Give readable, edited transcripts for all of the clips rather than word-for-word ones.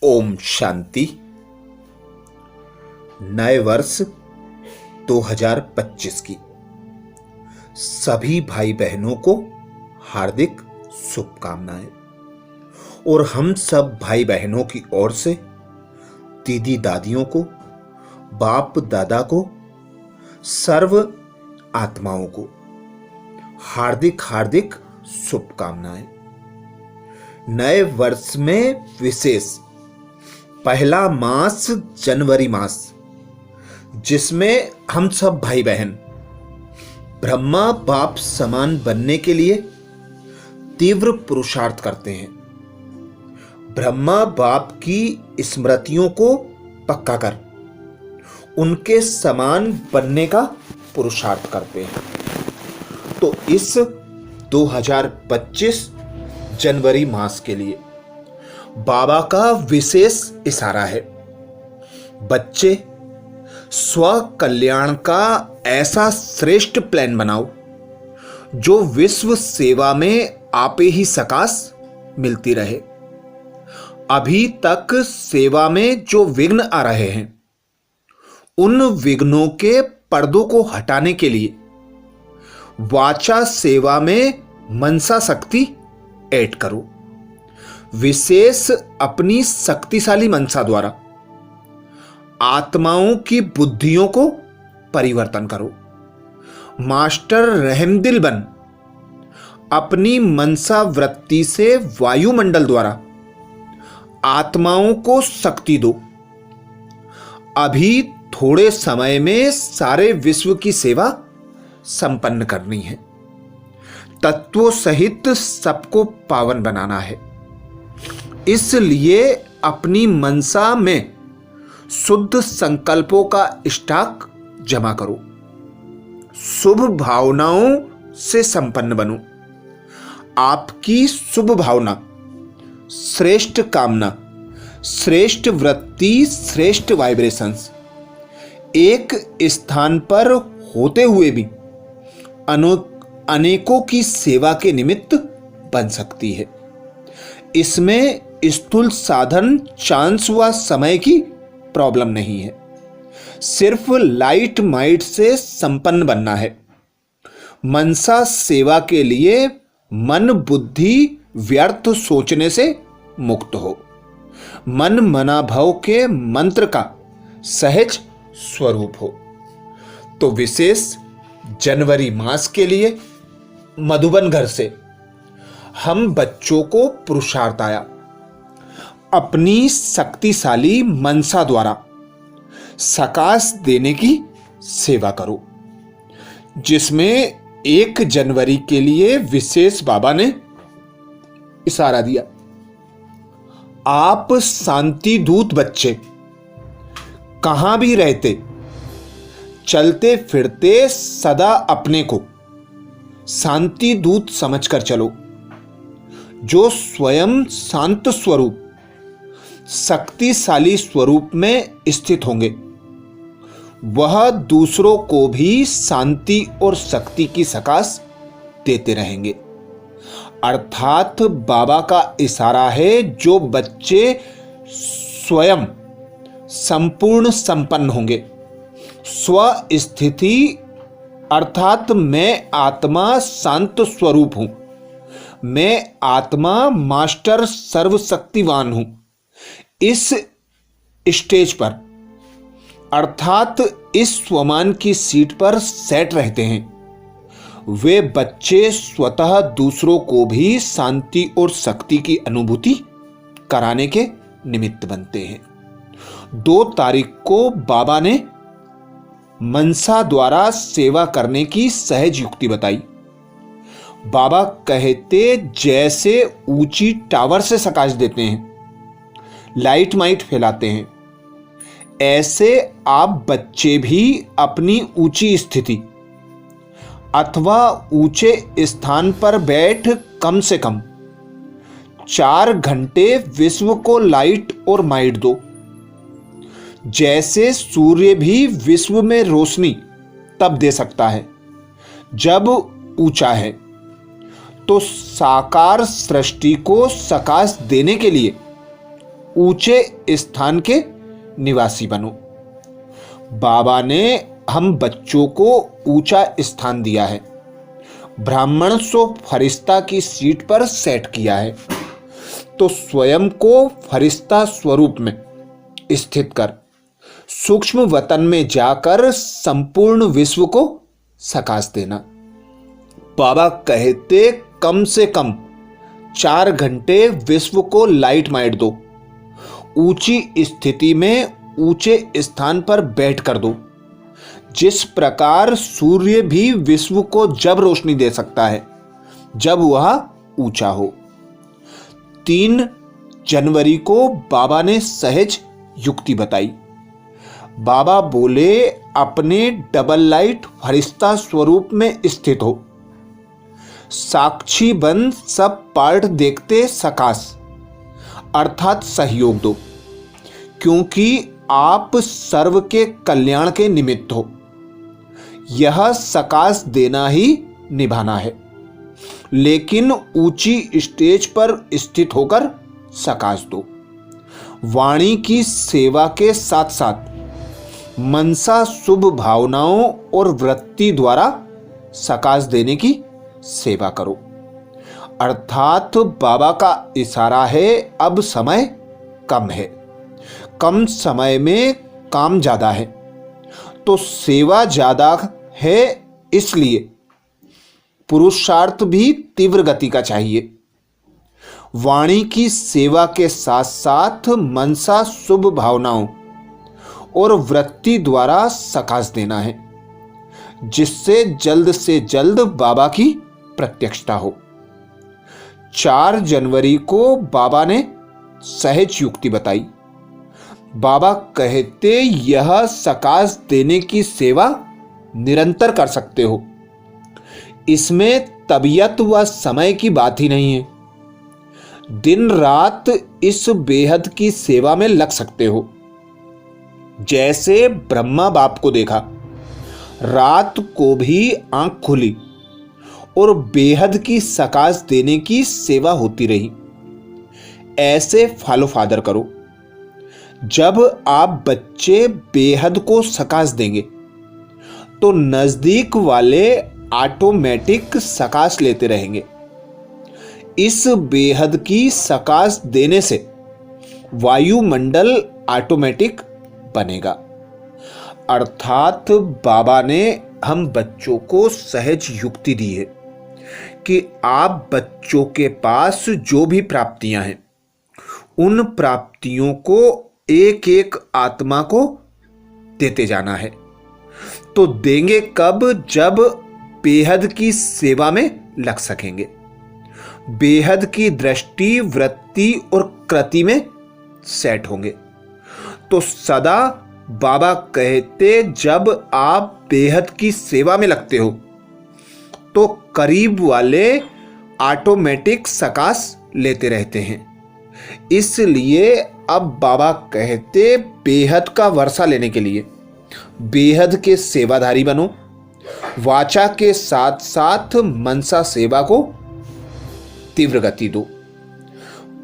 ओम शांति। नए वर्ष 2025 की सभी भाई बहनों को हार्दिक शुभकामनाएं और हम सब भाई बहनों की ओर से दीदी दादियों को, बाप दादा को, सर्व आत्माओं को हार्दिक हार्दिक शुभकामनाएं। नए वर्ष में विशेष पहला मास जनवरी मास, जिसमें हम सब भाई बहन ब्रह्मा बाप समान बनने के लिए तीव्र पुरुषार्थ करते हैं। ब्रह्मा बाप की स्मृतियों को पक्का कर उनके समान बनने का पुरुषार्थ करते हैं। तो इस 2025 जनवरी मास के लिए बाबा का विशेष इशारा है। बच्चे, स्व कल्याण का ऐसा श्रेष्ठ प्लान बनाओ जो विश्व सेवा में आपे ही सकाश मिलती रहे। अभी तक सेवा में जो विघ्न आ रहे हैं, उन विघ्नों के पर्दों को हटाने के लिए वाचा सेवा में मनसा शक्ति ऐड करो। विशेष अपनी शक्तिशाली मनसा द्वारा आत्माओं की बुद्धियों को परिवर्तन करो। मास्टर रहमदिल बन अपनी मनसा वृत्ति से वायुमंडल द्वारा आत्माओं को शक्ति दो। अभी थोड़े समय में सारे विश्व की सेवा संपन्न करनी है। तत्वों सहित सबको पावन बनाना है। इसलिए अपनी मनसा में शुद्ध संकल्पों का स्टॉक जमा करो। शुभ भावनाओं से संपन्न बनो। आपकी शुभ भावना, श्रेष्ठ कामना, श्रेष्ठ वृत्ति, श्रेष्ठ वाइब्रेशंस एक स्थान पर होते हुए भी अनेकों की सेवा के निमित्त बन सकती है। इसमें स्थूल साधन, चांस व समय की प्रॉब्लम नहीं है। सिर्फ लाइट माइट से संपन्न बनना है। मनसा सेवा के लिए मन बुद्धि व्यर्थ सोचने से मुक्त हो। मन मनाभव के मंत्र का सहज स्वरूप हो। तो विशेष जनवरी मास के लिए मधुबन घर से हम बच्चों को पुरुषार्थ आया, अपनी शक्तिशाली मनसा द्वारा सकाश देने की सेवा करो, जिसमें 1 जनवरी के लिए विशेष बाबा ने इशारा दिया। आप शांति दूत बच्चे कहां भी रहते, चलते फिरते सदा अपने को शांति दूत समझकर चलो। जो स्वयं शांत स्वरूप, शक्तिशाली स्वरूप में स्थित होंगे, वह दूसरों को भी शांति और शक्ति की सकाश देते रहेंगे। अर्थात बाबा का इशारा है, जो बच्चे स्वयं संपूर्ण संपन्न होंगे, स्व स्थिति अर्थात मैं आत्मा शांत स्वरूप हूं, मैं आत्मा मास्टर सर्वशक्तिवान हूं, इस स्टेज पर अर्थात इस स्वमान की सीट पर सेट रहते हैं। वे बच्चे स्वतः दूसरों को भी शांति और शक्ति की अनुभूति कराने के निमित्त बनते हैं। 2 तारीख को बाबा ने मनसा द्वारा सेवा करने की सहज युक्ति बताई। बाबा कहते, जैसे ऊंची टावर से सकाश देते हैं, लाइट माइट फैलाते हैं, ऐसे आप बच्चे भी अपनी ऊंची स्थिति अथवा ऊंचे स्थान पर बैठ कम से कम 4 घंटे विश्व को लाइट और माइट दो। जैसे सूर्य भी विश्व में रोशनी तब दे सकता है जब ऊंचा है, तो साकार सृष्टि को सकाश देने के लिए ऊंचे स्थान के निवासी बनो। बाबा ने हम बच्चों को ऊंचा स्थान दिया है, ब्राह्मण सो फरिश्ता की सीट पर सेट किया है, तो स्वयं को फरिश्ता स्वरूप में स्थित कर सूक्ष्म वतन में जाकर संपूर्ण विश्व को सकाश देना। बाबा कहते कम से कम 4 घंटे विश्व को लाइट माइट दो, ऊंची स्थिति में ऊंचे स्थान पर बैठ कर दो। जिस प्रकार सूर्य भी विश्व को जब रोशनी दे सकता है जब वह ऊंचा हो। 3 जनवरी को बाबा ने सहज युक्ति बताई। बाबा बोले अपने डबल लाइट फरिश्ता स्वरूप में स्थित हो, साक्षी बन सब पार्ट देखते सकाश अर्थात सहयोग दो, क्योंकि आप सर्व के कल्याण के निमित्त हो। यह सकाश देना ही निभाना है, लेकिन ऊंची स्टेज पर स्थित होकर सकाश दो। वाणी की सेवा के साथ साथ मनसा शुभ भावनाओं और वृत्ति द्वारा सकाश देने की सेवा करो। अर्थात बाबा का इशारा है अब समय कम है, कम समय में काम ज्यादा है, तो सेवा ज्यादा है, इसलिए पुरुषार्थ भी तीव्र गति का चाहिए। वाणी की सेवा के साथ साथ मनसा शुभ भावनाओं और वृत्ति द्वारा सकाश देना है, जिससे जल्द से जल्द बाबा की प्रत्यक्षता हो। 4 जनवरी को बाबा ने सहज युक्ति बताई। बाबा कहते यह सकाश देने की सेवा निरंतर कर सकते हो, इसमें तबीयत व समय की बात ही नहीं है। दिन रात इस बेहद की सेवा में लग सकते हो। जैसे ब्रह्मा बाप को देखा, रात को भी आंख खुली और बेहद की सकाश देने की सेवा होती रही। ऐसे फॉलो फादर करो। जब आप बच्चे बेहद को सकाश देंगे तो नजदीक वाले ऑटोमेटिक सकाश लेते रहेंगे। इस बेहद की सकाश देने से वायुमंडल ऑटोमेटिक बनेगा। अर्थात बाबा ने हम बच्चों को सहज युक्ति दी है कि आप बच्चों के पास जो भी प्राप्तियां हैं उन प्राप्तियों को एक एक आत्मा को देते जाना है। तो देंगे कब? जब बेहद की सेवा में लग सकेंगे, बेहद की दृष्टि वृत्ति और कृति में सेट होंगे। तो सदा बाबा कहते जब आप बेहद की सेवा में लगते हो तो करीब वाले ऑटोमेटिक सकाश लेते रहते हैं। इसलिए अब बाबा कहते बेहद का वर्षा लेने के लिए बेहद के सेवाधारी बनो। वाचा के साथ साथ मनसा सेवा को तीव्र गति दो।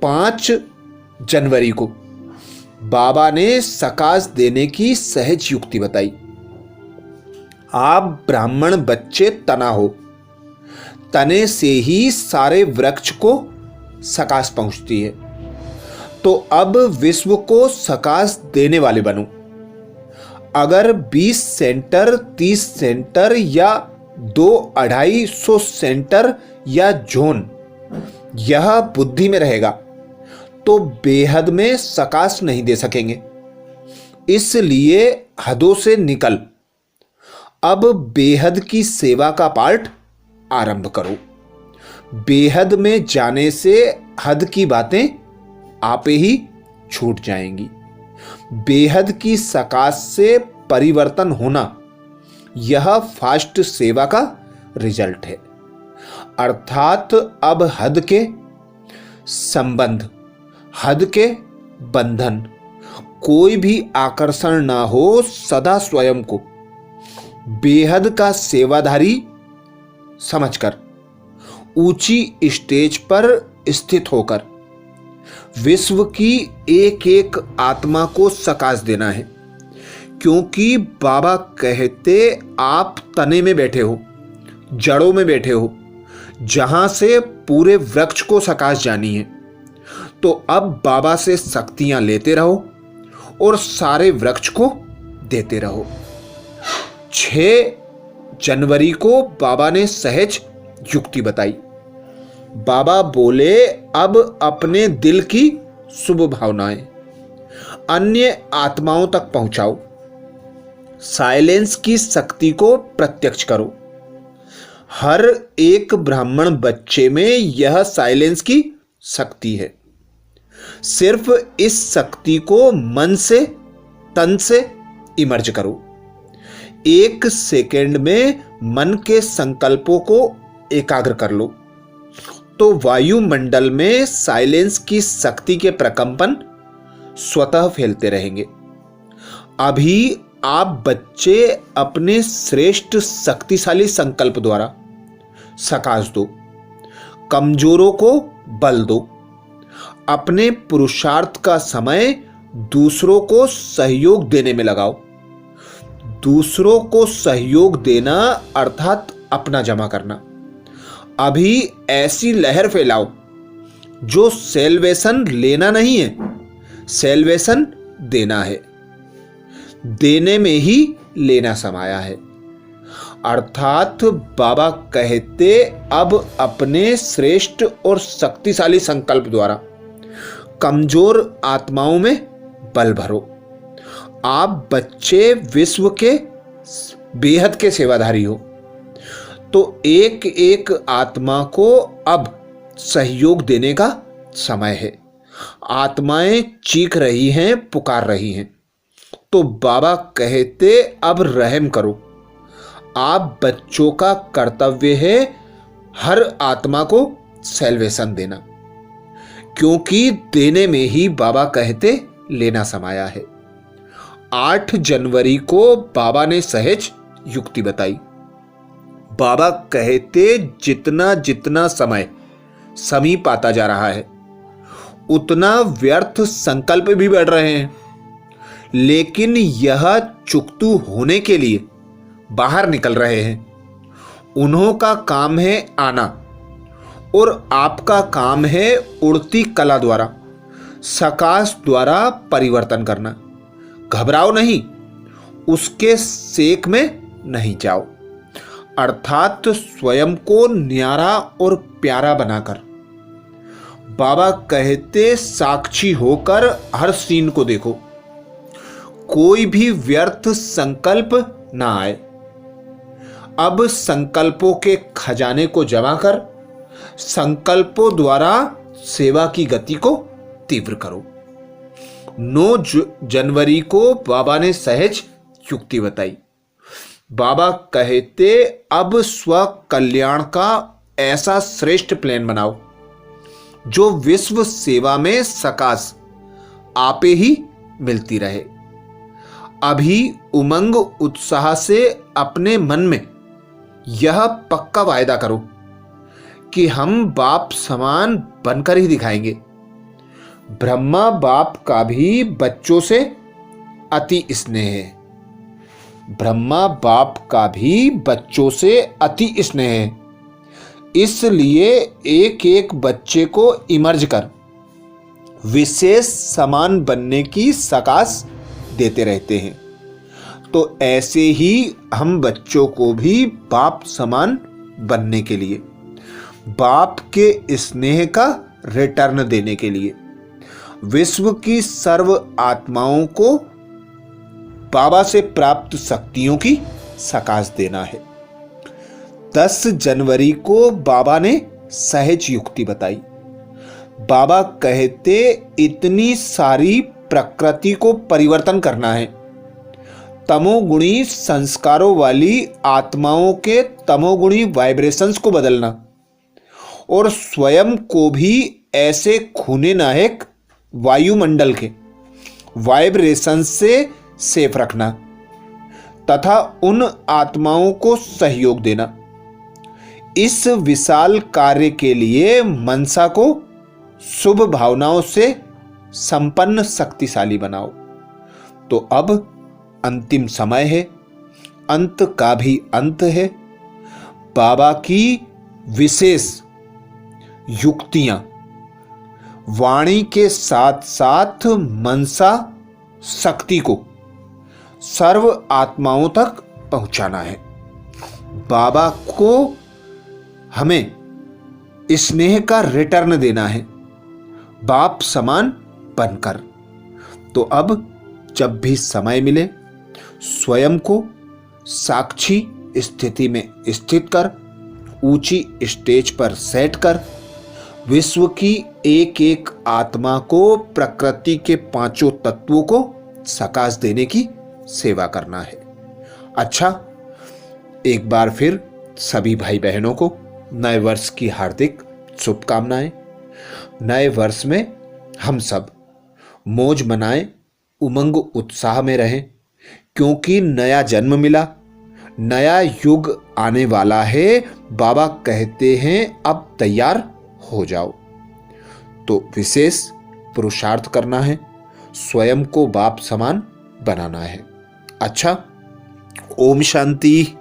5 जनवरी को बाबा ने सकाश देने की सहज युक्ति बताई। आप ब्राह्मण बच्चे तना हो, तने से ही सारे वृक्ष को सकाश पहुंचती है। तो अब विश्व को सकाश देने वाले बनो। अगर 20 सेंटर 30 सेंटर या 2-250 सेंटर या जोन यह बुद्धि में रहेगा तो बेहद में सकाश नहीं दे सकेंगे। इसलिए हदों से निकल अब बेहद की सेवा का पार्ट आरंभ करो। बेहद में जाने से हद की बातें आपे ही छूट जाएंगी। बेहद की सकाश से परिवर्तन होना यह फास्ट सेवा का रिजल्ट है। अर्थात अब हद के संबंध, हद के बंधन, कोई भी आकर्षण ना हो। सदा स्वयं को बेहद का सेवाधारी समझकर ऊंची स्टेज पर स्थित होकर विश्व की एक एक आत्मा को सकाश देना है, क्योंकि बाबा कहते आप तने में बैठे हो, जड़ों में बैठे हो, जहां से पूरे वृक्ष को सकाश जानी है। तो अब बाबा से शक्तियां लेते रहो और सारे वृक्ष को देते रहो। 6 जनवरी को बाबा ने सहज युक्ति बताई। बाबा बोले, अब अपने दिल की शुभ भावनाएं अन्य आत्माओं तक पहुंचाओ। साइलेंस की शक्ति को प्रत्यक्ष करो। हर एक ब्राह्मण बच्चे में यह साइलेंस की शक्ति है। सिर्फ इस शक्ति को मन से, तन से इमर्ज करो। 1 सेकेंड में मन के संकल्पों को एकाग्र कर लो तो वायुमंडल में साइलेंस की शक्ति के प्रकंपन स्वतः फैलते रहेंगे। अभी आप बच्चे अपने श्रेष्ठ शक्तिशाली संकल्प द्वारा सकाश दो, कमजोरों को बल दो। अपने पुरुषार्थ का समय दूसरों को सहयोग देने में लगाओ। दूसरों को सहयोग देना अर्थात अपना जमा करना। अभी ऐसी लहर फैलाओ जो सेल्वेशन लेना नहीं है, सेल्वेशन देना है। देने में ही लेना समाया है। अर्थात बाबा कहते अब अपने श्रेष्ठ और शक्तिशाली संकल्प द्वारा कमजोर आत्माओं में बल भरो। आप बच्चे विश्व के बेहद के सेवाधारी हो, तो एक एक आत्मा को अब सहयोग देने का समय है। आत्माएं चीख रही हैं, पुकार रही हैं, तो बाबा कहते अब रहम करो। आप बच्चों का कर्तव्य है हर आत्मा को सैल्वेशन देना, क्योंकि देने में ही बाबा कहते लेना समाया है। 8 जनवरी को बाबा ने सहज युक्ति बताई। बाबा कहते जितना जितना समय समीप आता जा रहा है उतना व्यर्थ संकल्प भी बढ़ रहे हैं, लेकिन यह चुकतू होने के लिए बाहर निकल रहे हैं। उन्हों का काम है आना और आपका काम है उड़ती कला द्वारा, सकाश द्वारा परिवर्तन करना। घबराओ नहीं, उसके सेक में नहीं जाओ। अर्थात स्वयं को न्यारा और प्यारा बनाकर। बाबा कहते साक्षी होकर हर सीन को देखो, कोई भी व्यर्थ संकल्प ना आए। अब संकल्पों के खजाने को जमा कर संकल्पों द्वारा सेवा की गति को तीव्र करो। 9 जनवरी को बाबा ने सहज युक्ति बताई। बाबा कहते अब स्व कल्याण का ऐसा श्रेष्ठ प्लान बनाओ जो विश्व सेवा में सकाश आपे ही मिलती रहे। अभी उमंग उत्साह से अपने मन में यह पक्का वायदा करो कि हम बाप समान बनकर ही दिखाएंगे। ब्रह्मा बाप का भी बच्चों से अति स्नेह है। ब्रह्मा बाप का भी बच्चों से अति स्नेह है, इसलिए एक एक बच्चे को इमर्ज कर विशेष समान बनने की सकाश देते रहते हैं। तो ऐसे ही हम बच्चों को भी बाप समान बनने के लिए, बाप के स्नेह का रिटर्न देने के लिए, विश्व की सर्व आत्माओं को बाबा से प्राप्त शक्तियों की सकाश देना है। 10 जनवरी को बाबा ने सहज युक्ति बताई। बाबा कहते इतनी सारी प्रकृति को परिवर्तन करना है। तमोगुणी संस्कारों वाली आत्माओं के तमोगुणी वाइब्रेशंस को बदलना और स्वयं को भी ऐसे खूने नायक वायुमंडल के वाइब्रेशन से सेफ रखना तथा उन आत्माओं को सहयोग देना। इस विशाल कार्य के लिए मनसा को शुभ भावनाओं से संपन्न शक्तिशाली बनाओ। तो अब अंतिम समय है, अंत का भी अंत है। बाबा की विशेष युक्तियां वाणी के साथ साथ मनसा शक्ति को सर्व आत्माओं तक पहुंचाना है। बाबा को हमें स्नेह का रिटर्न देना है, बाप समान बनकर। तो अब जब भी समय मिले स्वयं को साक्षी स्थिति में स्थित कर, ऊंची स्टेज पर सेट कर, विश्व की एक एक आत्मा को प्रकृति के पांचों तत्वों को सकाश देने की सेवा करना है। अच्छा, एक बार फिर सभी भाई बहनों को नए वर्ष की हार्दिक शुभकामनाएं। नए वर्ष में हम सब मौज मनाएं, उमंग उत्साह में रहें, क्योंकि नया जन्म मिला, नया युग आने वाला है। बाबा कहते हैं अब तैयार हो जाओ। तो विशेष पुरुषार्थ करना है, स्वयं को बाप समान बनाना है। अच्छा, ओम शांति।